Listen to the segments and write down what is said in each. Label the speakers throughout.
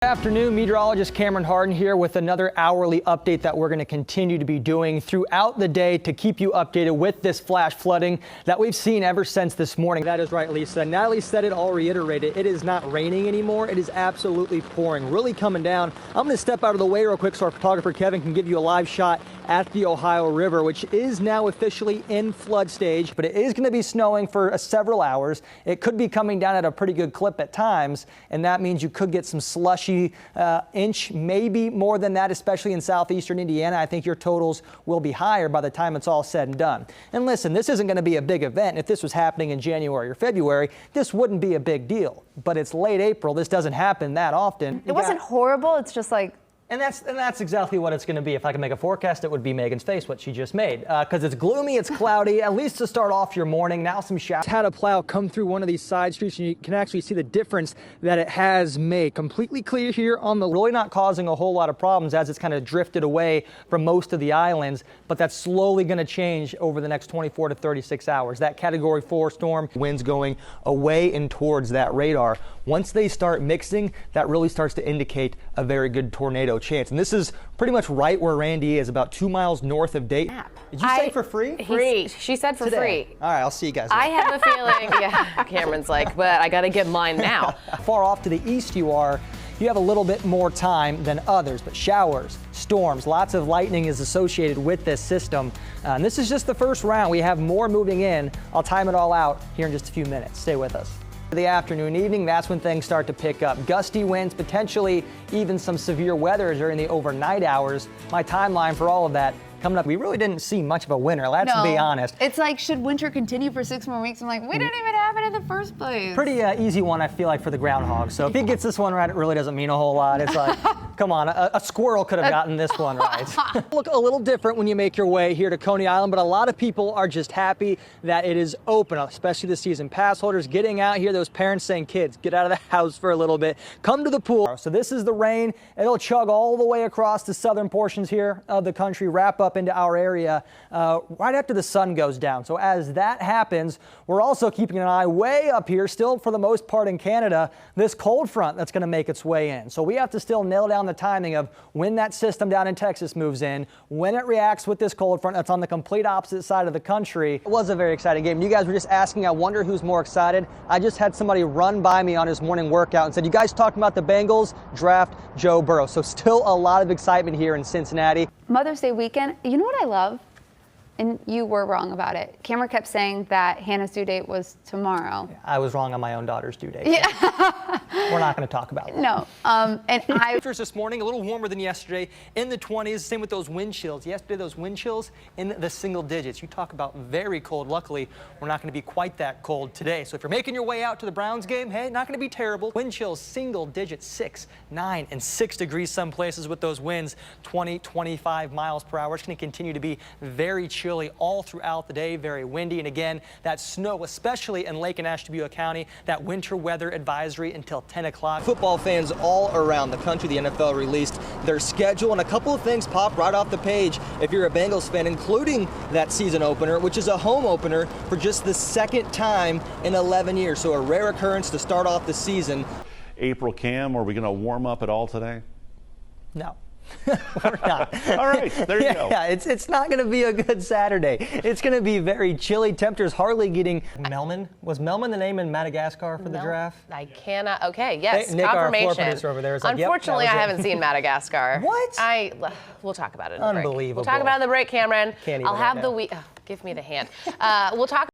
Speaker 1: Good afternoon, meteorologist Cameron Hardin here with another hourly update that we're going to continue to be doing throughout the day to keep you updated with this flash flooding that we've seen ever since this morning. That is right, Lisa. Natalie said it, I'll reiterate it. It is not raining anymore. It is absolutely pouring, really coming down. I'm going to step out of the way real quick so our photographer Kevin can give you a live shot at the Ohio River, which is now officially in flood stage, but it is going to be snowing for several hours. It could be coming down at a pretty good clip at times, and that means you could get some slushy inch, maybe more than that, especially in southeastern Indiana. I think your totals will be higher by the time it's all said and done. And listen, this isn't going to be a big event. If this was happening in January or February, this wouldn't be a big deal. But it's late April. This doesn't happen that often.
Speaker 2: It wasn't horrible. It's just like...
Speaker 1: And that's exactly what it's going to be. If I can make a forecast, it would be Megan's face, what she just made. Because it's gloomy, it's cloudy, at least to start off your morning. Now some showers. Had a plow come through one of these side streets, and you can actually see the difference that it has made. Completely clear here on the, really not causing a whole lot of problems as it's kind of drifted away from most of the islands. But that's slowly going to change over the next 24 to 36 hours. That Category 4 storm, winds going away and towards that radar. Once they start mixing, that really starts to indicate a very good tornado chance. And this is pretty much right where Randy is, about 2 miles north of Dayton. Did you say for free?
Speaker 2: Free. She said for
Speaker 1: Today.
Speaker 2: free.
Speaker 1: All right, I'll see you guys later.
Speaker 3: I have a feeling, yeah, Cameron's like, but I got to get mine now.
Speaker 1: Far off to the east you have a little bit more time than others, but showers, storms, lots of lightning is associated with this system. And this is just the first round. We have more moving in. I'll time it all out here in just a few minutes. Stay with us. The afternoon, evening, that's when things start to pick up. Gusty winds, potentially even some severe weather during the overnight hours. My timeline for all of that coming up. We really didn't see much of a winter, let's be honest.
Speaker 2: It's like, should winter continue for 6 more weeks? I'm like, we didn't even have it in the first place.
Speaker 1: Pretty easy one, I feel like, for the groundhog. So if he gets this one right, it really doesn't mean a whole lot. It's like, come on, a squirrel could have gotten this one right. Look a little different when you make your way here to Coney Island, but a lot of people are just happy that it is open, especially the season pass holders getting out here. Those parents saying, kids, get out of the house for a little bit. Come to the pool. So this is the rain. It'll chug all the way across the southern portions here of the country, wrap up into our area right after the sun goes down. So as that happens, we're also keeping an eye way up here, still for the most part in Canada, this cold front that's going to make its way in. So we have to still nail down the timing of when that system down in Texas moves in, when it reacts with this cold front that's on the complete opposite side of the country. It was a very exciting game. You guys were just asking, I wonder who's more excited. I just had somebody run by me on his morning workout and said, you guys talking about the Bengals draft Joe Burrow. So still a lot of excitement here in Cincinnati.
Speaker 2: Mother's Day weekend, you know what I love? And you were wrong about it. Cameron kept saying that Hannah's due date was tomorrow.
Speaker 1: I was wrong on my own daughter's due date.
Speaker 2: Yeah.
Speaker 1: We're not going to talk about that.
Speaker 2: No. And
Speaker 1: Temperatures this morning, a little warmer than yesterday, in the 20s. Same with those wind chills. Yesterday, those wind chills in the single digits. You talk about very cold. Luckily, we're not going to be quite that cold today. So if you're making your way out to the Browns game, hey, not going to be terrible. Wind chills, single digits, 6, 9, and 6 degrees some places with those winds, 20, 25 miles per hour. It's going to continue to be very chilly all throughout the day, very windy. And again, that snow, especially in Lake and Ashtabula County, that winter weather advisory until 10 o'clock. Football fans all around the country, the NFL released their schedule, and a couple of things pop right off the page if you're a Bengals fan, including that season opener, which is a home opener for just the second time in 11 years. So a rare occurrence to start off the season.
Speaker 4: April, Cam, are we going to warm up at all today?
Speaker 1: No. We're not.
Speaker 4: All right, there you go.
Speaker 1: Yeah, it's not going to be a good Saturday. It's going to be very chilly. Temperatures hardly getting. Melman? Was Melman the name in Madagascar for the giraffe?
Speaker 3: I cannot. Okay, yes,
Speaker 1: Nick,
Speaker 3: confirmation.
Speaker 1: our floor producer over there, is like,
Speaker 3: Unfortunately,
Speaker 1: yep,
Speaker 3: I haven't seen Madagascar.
Speaker 1: What?
Speaker 3: We'll talk about it in the break.
Speaker 1: Unbelievable.
Speaker 3: We'll talk about it in the break, Cameron.
Speaker 1: Can't even
Speaker 3: I'll have
Speaker 1: right
Speaker 3: the
Speaker 1: now.
Speaker 3: week. Oh, give me the hand. We'll talk.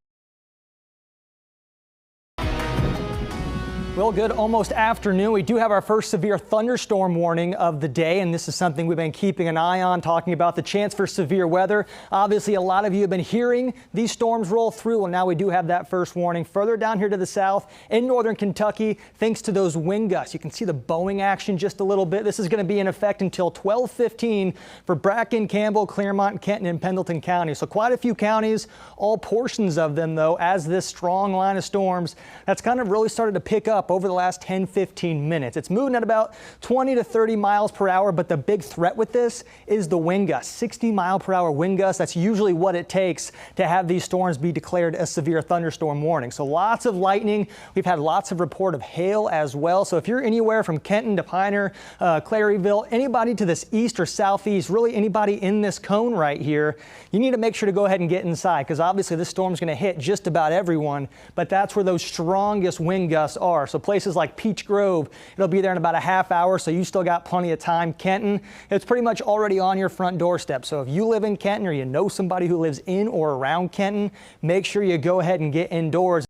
Speaker 1: Well, good almost afternoon. We do have our first severe thunderstorm warning of the day, and this is something we've been keeping an eye on, talking about the chance for severe weather. Obviously, a lot of you have been hearing these storms roll through, and now we do have that first warning. Further down here to the south in northern Kentucky, thanks to those wind gusts. You can see the bowing action just a little bit. This is going to be in effect until 12:15 for Bracken, Campbell, Claremont, Kenton, and Pendleton County. So quite a few counties, all portions of them, though, as this strong line of storms that's kind of really started to pick up up over the last 10-15 minutes. It's moving at about 20 to 30 miles per hour, but the big threat with this is the wind gust. 60 mile per hour wind gust. That's usually what it takes to have these storms be declared a severe thunderstorm warning. So lots of lightning. We've had lots of report of hail as well. So if you're anywhere from Kenton to Pioneer, Claryville, anybody to this east or southeast, really anybody in this cone right here, you need to make sure to go ahead and get inside, because obviously this storm's going to hit just about everyone, but that's where those strongest wind gusts are. So places like Peach Grove, it'll be there in about a half hour, so you still got plenty of time. Kenton, it's pretty much already on your front doorstep. So if you live in Kenton or you know somebody who lives in or around Kenton, make sure you go ahead and get indoors.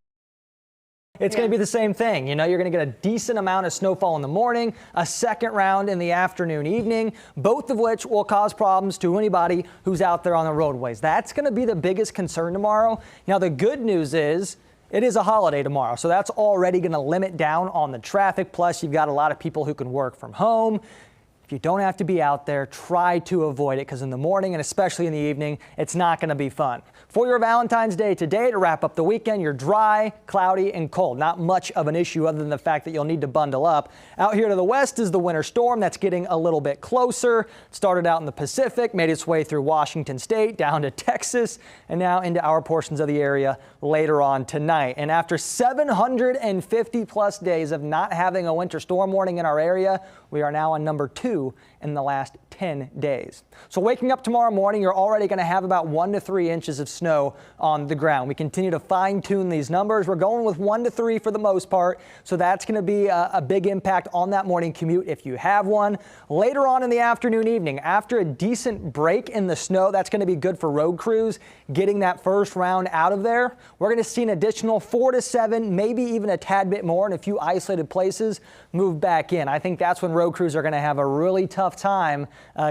Speaker 1: It's going to be the same thing. You know, you're going to get a decent amount of snowfall in the morning, a second round in the afternoon, evening, both of which will cause problems to anybody who's out there on the roadways. That's going to be the biggest concern tomorrow. Now, the good news is it is a holiday tomorrow, so that's already going to limit down on the traffic. Plus, you've got a lot of people who can work from home. If you don't have to be out there, try to avoid it, because in the morning and especially in the evening, it's not going to be fun. For your Valentine's Day today, to wrap up the weekend, you're dry, cloudy, and cold. Not much of an issue other than the fact that you'll need to bundle up. Out here to the west is the winter storm that's getting a little bit closer. It started out in the Pacific, made its way through Washington State, down to Texas, and now into our portions of the area later on tonight. And after 750 plus days of not having a winter storm warning in our area, we are now on number 2 in the last 10 days. So waking up tomorrow morning, you're already going to have about 1 to 3 inches of snow on the ground. We continue to fine tune these numbers. We're going with 1 to 3 for the most part. So that's going to be a big impact on that morning commute if you have one. Later on in the afternoon, evening, after a decent break in the snow, that's going to be good for road crews getting that first round out of there. We're going to see an additional 4 to 7, maybe even a tad bit more in a few isolated places move back in. I think that's when road crews are going to have a really tough time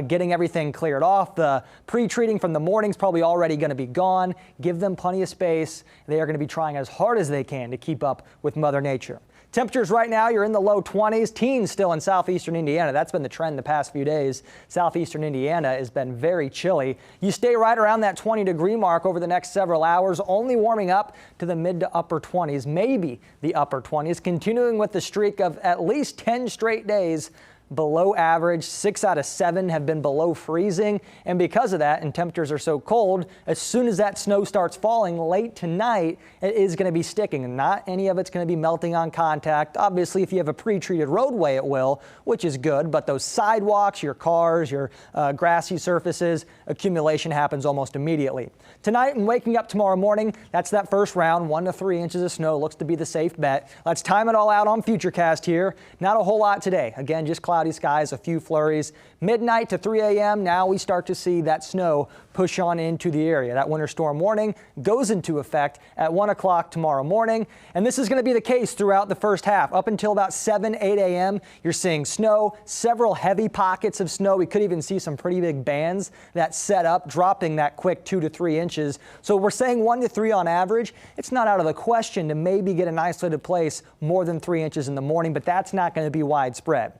Speaker 1: getting everything cleared off. The pre-treating from the morning's probably already going to be gone. Give them plenty of space. They are going to be trying as hard as they can to keep up with Mother Nature. Temperatures right now, you're in the low 20s. Teens still in southeastern Indiana. That's been the trend the past few days. Southeastern Indiana has been very chilly. You stay right around that 20-degree mark over the next several hours, only warming up to the mid to upper 20s, maybe the upper 20s, continuing with the streak of at least 10 straight days below average. 6 out of 7 have been below freezing, and because of that, and temperatures are so cold, as soon as that snow starts falling late tonight, it is going to be sticking, and not any of it's going to be melting on contact. Obviously, if you have a pre-treated roadway, it will, which is good, but those sidewalks, your cars, your grassy surfaces, accumulation happens almost immediately. Tonight and waking up tomorrow morning, that's that first round. 1 to 3 inches of snow looks to be the safe bet. Let's time it all out on Futurecast here. Not a whole lot today. Again, just cloudy skies, a few flurries. Midnight to 3 a.m. Now we start to see that snow push on into the area. That winter storm warning goes into effect at 1 o'clock tomorrow morning. And this is going to be the case throughout the first half. Up until about 7, 8 a.m., you're seeing snow, several heavy pockets of snow. We could even see some pretty big bands that set up, dropping that quick 2 to 3 inches. So we're saying 1 to 3 on average. It's not out of the question to maybe get an isolated place more than 3 inches in the morning, but that's not going to be widespread.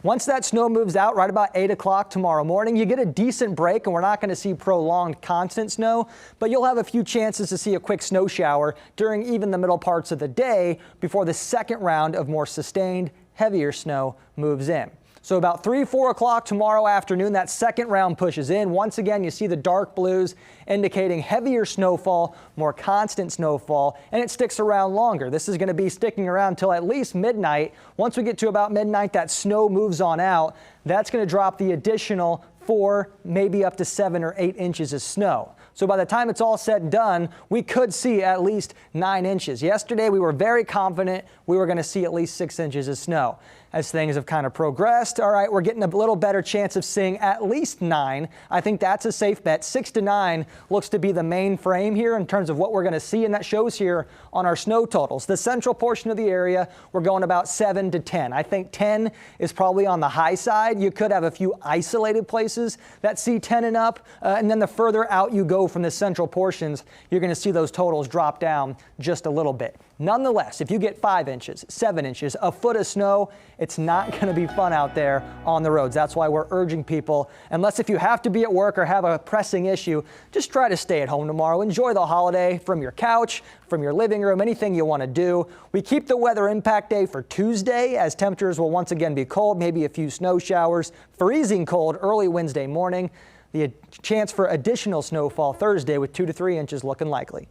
Speaker 1: Once that snow moves out right about 8 o'clock tomorrow morning, you get a decent break, and we're not going to see prolonged constant snow, but you'll have a few chances to see a quick snow shower during even the middle parts of the day before the second round of more sustained, heavier snow moves in. So about 3, 4 o'clock tomorrow afternoon, that second round pushes in. Once again, you see the dark blues indicating heavier snowfall, more constant snowfall, and it sticks around longer. This is going to be sticking around till at least midnight. Once we get to about midnight, that snow moves on out. That's going to drop the additional 4, maybe up to 7 or 8 inches of snow. So by the time it's all said and done, we could see at least 9 inches. Yesterday, we were very confident we were going to see at least 6 inches of snow. As things have kind of progressed, all right, we're getting a little better chance of seeing at least 9. I think that's a safe bet. 6 to 9 looks to be the main frame here in terms of what we're going to see, and that shows here on our snow totals. The central portion of the area, we're going about 7 to 10. I think 10 is probably on the high side. You could have a few isolated places that see 10 and up, and then the further out you go from the central portions, you're going to see those totals drop down just a little bit. Nonetheless, if you get 5 inches, 7 inches, a foot of snow, it's not going to be fun out there on the roads. That's why we're urging people, unless if you have to be at work or have a pressing issue, just try to stay at home tomorrow. Enjoy the holiday from your couch, from your living room, anything you want to do. We keep the weather impact day for Tuesday, as temperatures will once again be cold, maybe a few snow showers, freezing cold early Wednesday morning. The chance for additional snowfall Thursday with 2 to 3 inches looking likely.